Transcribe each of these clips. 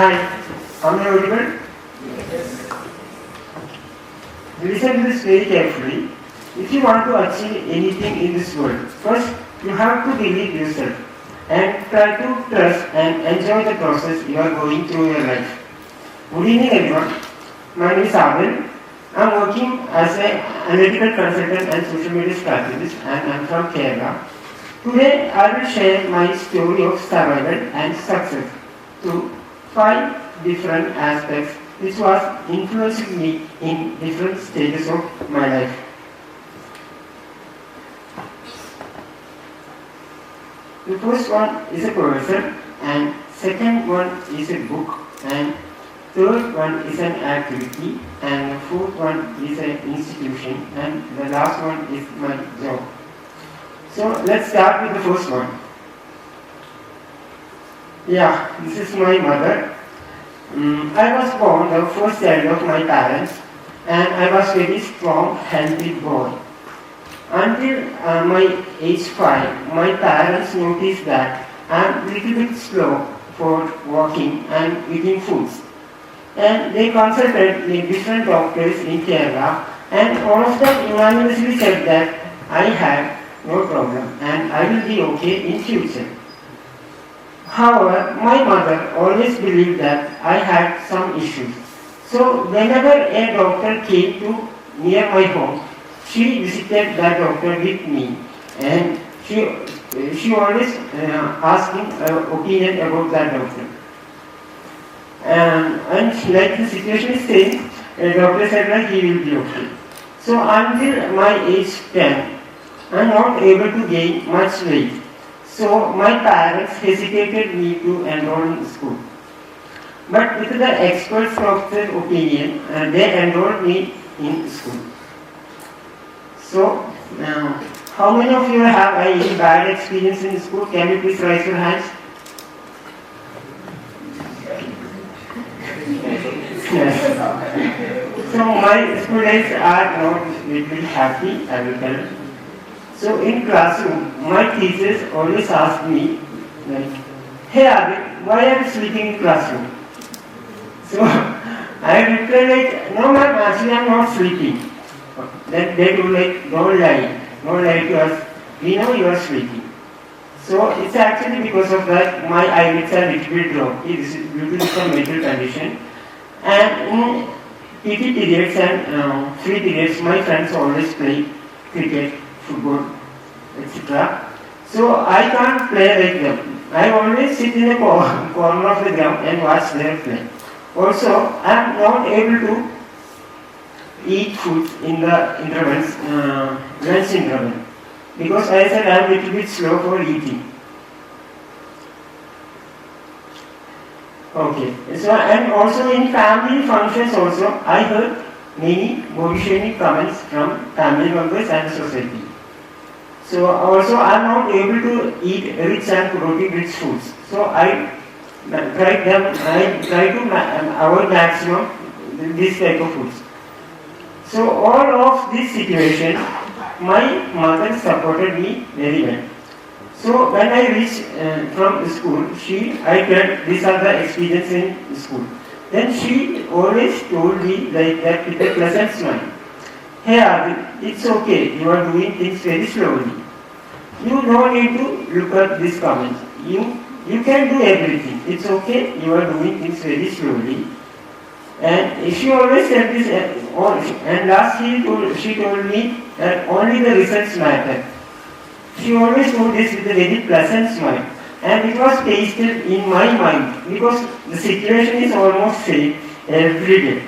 Hi, am I audible? Listen to this very carefully. If you want to achieve anything in this world, first you have to believe yourself and try to trust and enjoy the process you are going through your life. Good evening everyone. My name is Adil. I am working as an analytical consultant and social media strategist and I am from Kerala. Today I will share my story of survival and success through 5 different aspects which was influencing me in different stages of my life. The first one is a person, and second one is a book, and third one is an activity, and the fourth one is an institution, and the last one is my job. So let's start with the first one. Yeah, this is my mother. I was born the first child of my parents, and I was very strong, healthy boy. Until my age 5, my parents noticed that I am a little bit slow for walking and eating foods. And they consulted with different doctors in Kerala, and all of them unanimously said that I have no problem and I will be okay in future. However, my mother always believed that I had some issues. So whenever a doctor came to near my home, she visited that doctor with me, and she always asked him opinion about that doctor. And like the situation is same, the doctor said that he will be okay. So until my age 10, I am not able to gain much weight. So my parents hesitated me to enroll in school. But with the experts' doctor's opinion, they enrolled me in school. So, how many of you have any bad experience in school? Can you please raise your hands? Yes. So my school days are not really happy, I will tell you. So in classroom, my teachers always ask me, like, hey Adil, why are you sleeping in classroom? So I reply like, no ma'am, actually I am not sleeping. Then they do like, don't lie to us, we know you are sleeping. So it's actually because of that my eyelids are little bit dropped. This is due to some medical condition. And in PT periods and free periods, my friends always play cricket, football, etc. So I can't play like them. I always sit in the corner of the ground and watch their play. Also, I am not able to eat food in the intervals, lunch interval, because I said I am a little bit slow for eating. Okay, so and also in family functions also, I heard many body shaming comments from family members and society. So also I am not able to eat rich and protein-rich foods. So I try to avoid maximum this type of foods. So all of this situation, my mother supported me very well. So when I reached from school, I told these are the experiences in school. Then she always told me like that with a pleasant smile. Hey Adil, it's okay, you are doing things very slowly. You don't need to look at this comment. You can do everything. It's okay, you are doing things very slowly. And she always said this, and last she told me that only the results matter. She always told this with a very pleasant smile, and it was pasted in my mind because the situation is almost same every day.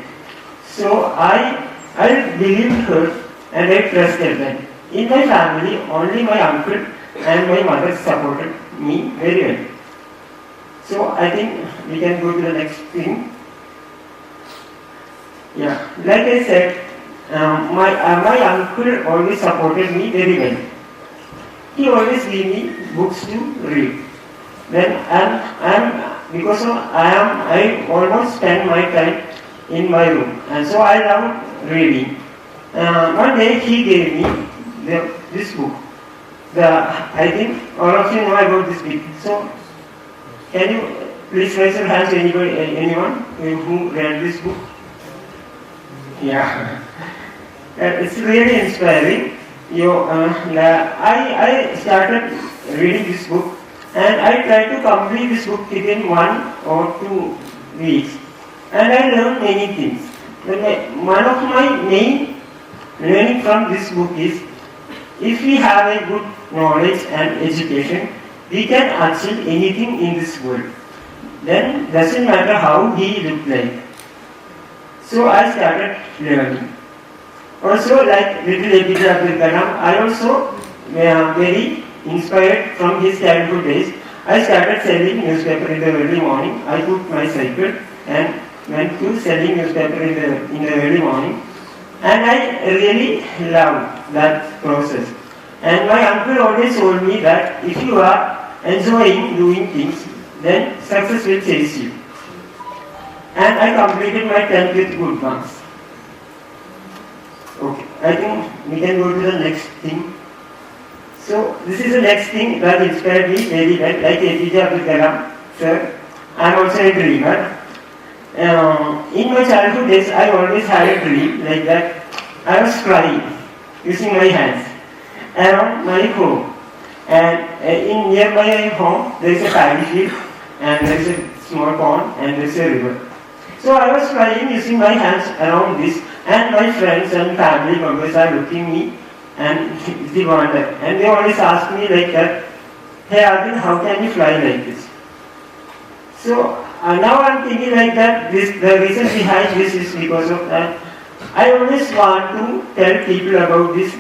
So I believed her and I trusted them. In my family, only my uncle and my mother supported me very well. So I think we can go to the next thing. Yeah, like I said, my uncle always supported me very well. He always gave me books to read. Then I almost spend my time in my room, and so I love reading. One day he gave me this book. I think all of you know about this book. So can you Please raise your hands, anybody, anyone who read this book? Yeah. It's really inspiring. I started reading this book and I tried to complete this book within 1 or 2 weeks. And I learned many things. One of my main learning from this book is, if we have a good knowledge and education, we can achieve anything in this world. Then doesn't matter how he looked like. So I started learning. Also, like little APJ Abdul Kalam, I also very inspired from his childhood days. I started selling newspaper in the early morning. I took my cycle and went to selling newspaper in the early morning. And I really loved that process. And my uncle always told me that if you are enjoying doing things, then success will chase you. And I completed my 10th with good marks. Okay, I think we can go to the next thing. So this is the next thing that inspired me very well, like APJ Abdul Kalam, sir. I am also a dreamer. In my childhood days, I always had a dream like that. I was flying using my hands around my home. And in near my home, there is a paddy field, and there is a small pond, and there is a river. So I was flying using my hands around this, and my friends and family members are looking me, and they wonder. And they always ask me like that, "Hey Adil, how can you fly like this?" So now I am thinking like that, the reason behind this is because of that. I always want to tell people about this.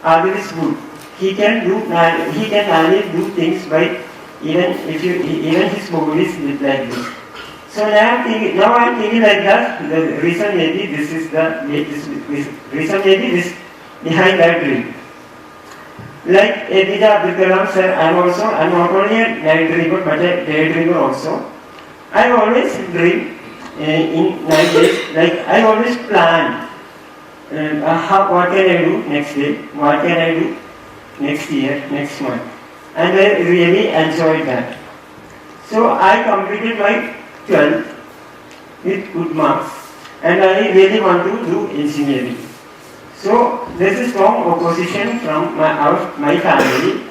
Adil is good. He can manage do things by even his body is like this. So now I am thinking like that. The reason maybe this is behind that dream. Like APJ Abdul Kalam sir, I'm not only a night dreamer but a daydreamer also. I always dream in night days. Like I always plan what can I do next day, what can I do next year, next month, and I really enjoyed that. So I completed my 12th with good marks, and I really want to do engineering. So there is a strong opposition from my family.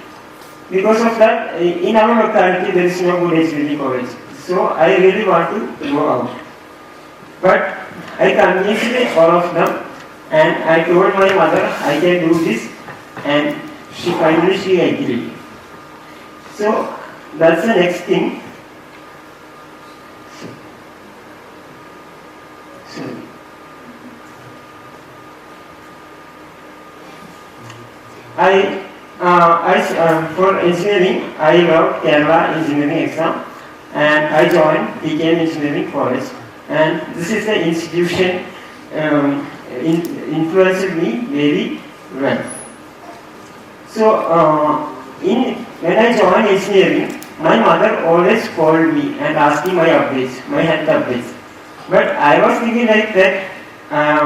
Because of that, in our locality there is no good engineering college. So I really want to go out. But I convinced all of them, and I told my mother I can do this, and she agreed. So that's the next thing. For engineering, I wrote Kerala engineering exam, and I joined TKM Engineering College. And this is the institution influenced me very well. So when I joined engineering, my mother always called me and asked me my updates, my health updates. But I was thinking like that,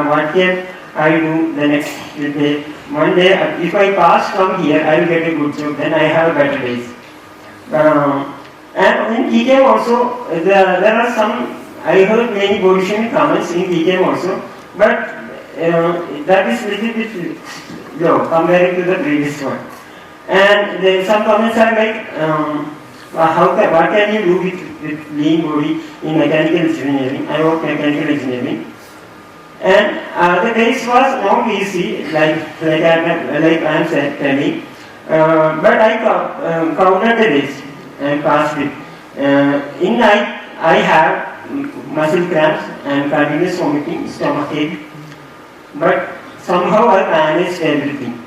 what can I do the next day? One day, if I pass from here, I will get a good job, then I have better days. And in TKM also, there are some, I heard many bullish comments in TKM also, but that is little bit low compared to the previous one. And some comments are like, what can you do with lean body in mechanical engineering? I work mechanical engineering. And the days was not easy, like I am telling, but I counted the days and passed it. In night, I have muscle cramps and continuous vomiting, stomach ache, but somehow I managed everything.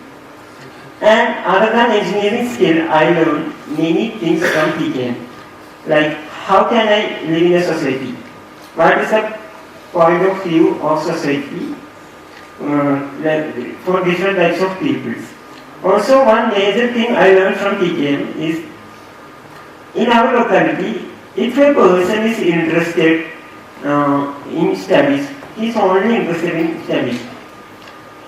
And other than engineering skill, I learned many things from TKM, like how can I live in a society? What is the point of view of society for different types of people. Also, one major thing I learned from TKM is, in our locality, if a person is interested in studies, he is only interested in studies.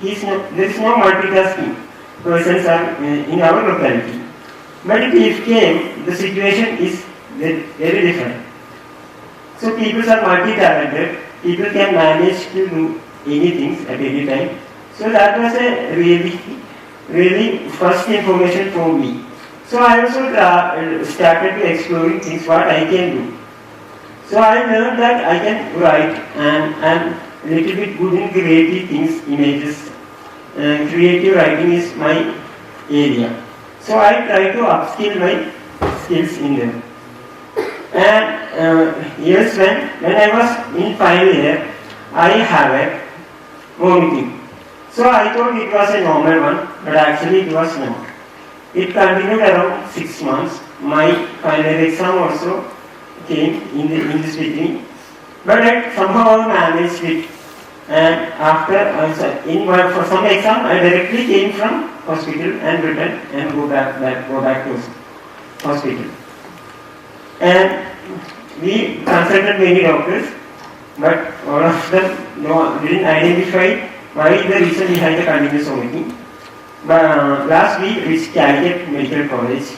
There is no multitasking persons are in our locality. But in TKM, the situation is very different. So people are multi-talented, people can manage to do anything at any time. So that was a really first information for me. So I also started to exploring things what I can do. So I learned that I can write and I'm a little bit good in creative things, images. Creative writing is my area. So I try to upskill my skills in them. And years when I was in final year, I have a vomiting. So I thought it was a normal one, but actually it was not. It continued around 6 months. My final year exam also came in this between, but I somehow managed it. And after for some exam, I directly came from hospital and returned and go back to hospital. And we consulted many doctors, but all of them didn't identify why the reason behind the continuous vomiting. But last week reached Calicut Medical College.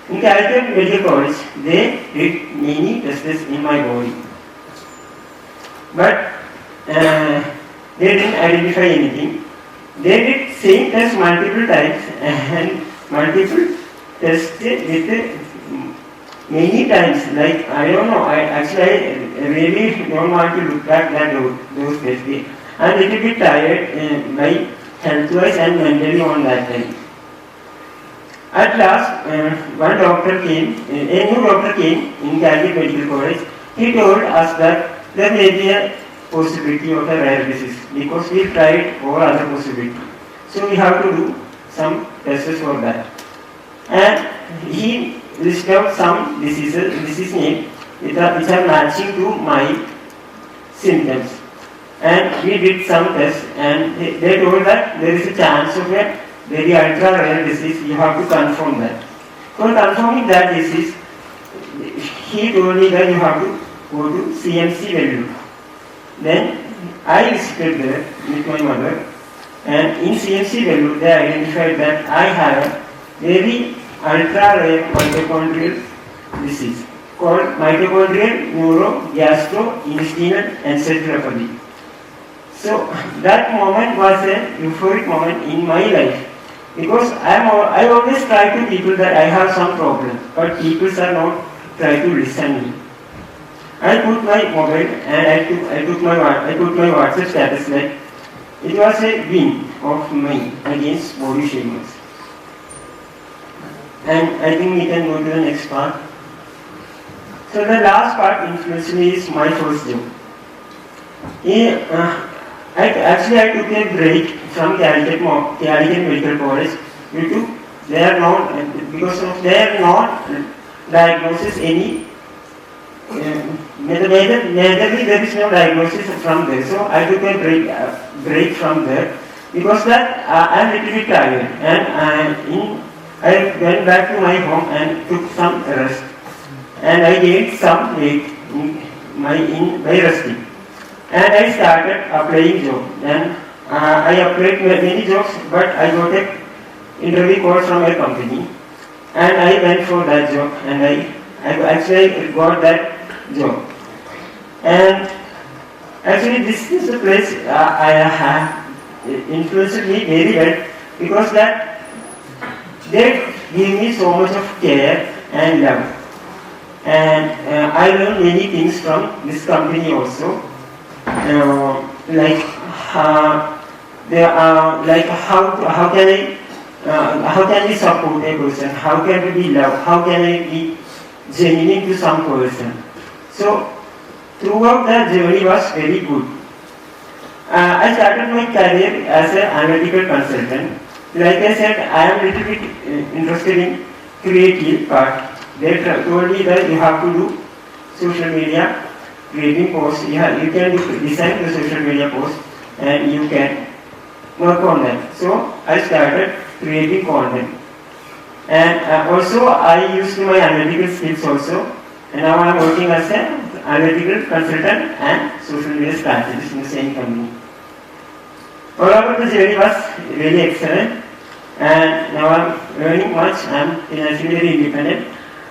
In Calicut Medical College, they did many tests in my body, but they didn't identify anything. They did same test multiple times and multiple tests with many times. Like I don't know. I really don't want to look back at those tests. I'm a little bit tired by health-wise and mentally on that time. At last, one doctor came, a new doctor came in Calicut Medical College. He told us that there may be a possibility of a rare disease because we tried all other possibilities. So we have to do some tests for that. And he listed out some disease name which are matching to my symptoms. And we did some tests and they told that there is a chance of a very ultra rare disease, you have to confirm that. For confirming that disease, he told me that you have to go to CMC value. Then I visited there with my mother, and in CMC value they identified that I have a very ultra rare mitochondrial disease called mitochondrial neurogastrointestinal encephalopathy. So that moment was a euphoric moment in my life because I always try to people that I have some problem, but people are not try to listen me. I put my mobile and I put my WhatsApp status like it was a win of me against body shamers. And I think we can go to the next part. So the last part influenced me is my first job. I took a break from Calicut Medical College because they are not diagnosis any. Majorly there is no diagnosis from there. So I took a break from there because that I am a little bit tired and I went back to my home and took some rest and I gained some weight by resting. And I started applying jobs. And I applied many jobs, but I got an interview call from a company. And I went for that job, and I actually got that job. And actually, this is the place I have influenced me very well because that they give me so much of care and love. And I learned many things from this company also. How can we support a person? How can we be loved? How can I be genuine to some person? So throughout the journey was very good. I started my career as an analytical consultant. Like I said, I am a little bit interested in creative part. They told me that you have to do social media creating posts. You can design the social media posts and you can work on them. So I started creating content. And also I used my analytical skills also. And now I am working as an analytical consultant and social media strategist in the same company. Overall, the journey was really excellent. And now I am earning much. I am financially very independent.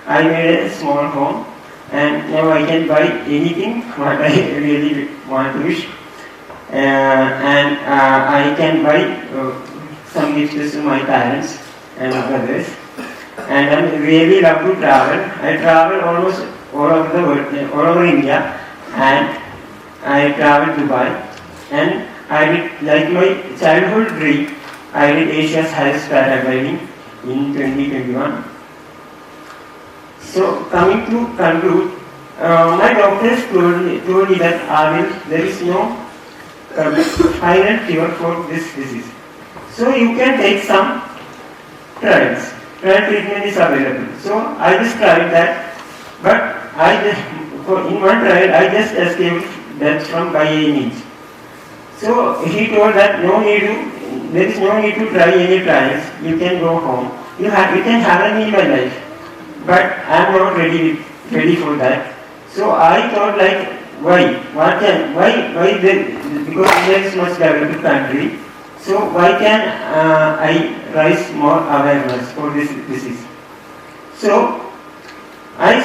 I made a small home, and now I can buy anything what I really want to wish. And I can buy some gifts to my parents and others. And I really love to travel. I travel almost all over the world, all over India, and I traveled to Dubai. And I did, like my childhood dream, I did Asia's highest paragliding in 2021. So coming to conclude, my doctors told me that there is no final cure for this disease. So you can take some trials. Trial treatment is available. So I just tried that, but in one trial I just escaped death from by any means. So he told that there is no need to try any trials. You can go home. You can have a minimal life. But I am not ready for that. So I thought like, why? Because India is much developed country. So why can I raise more awareness for this disease? So I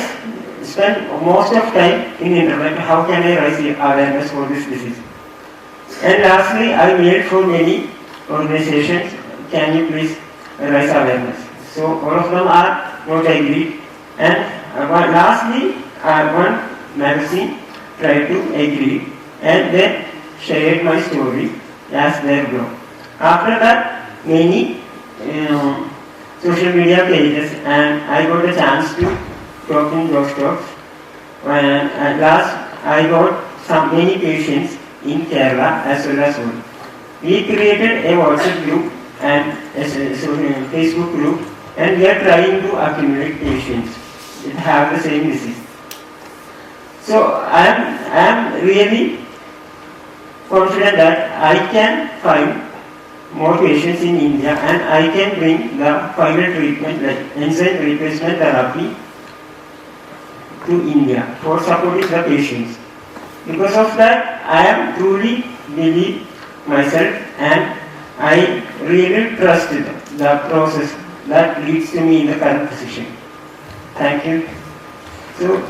spend most of time in internet. How can I raise awareness for this disease? And lastly, I mailed for many organizations. Can you please raise awareness? So all of them are not agreed. And lastly, one magazine tried to agree, and they shared my story as their blog. After that, many social media pages, and I got a chance to talk in those talks. And at last, I got many patients in Kerala as well as all. We created a WhatsApp group and a Facebook group, and we are trying to accumulate patients that have the same disease. So I am really confident that I can find more patients in India, and I can bring the final treatment like enzyme replacement therapy to India for supporting the patients. Because of that, I am truly believe myself, and I really trust the process that leads to me in the current position. Thank you. So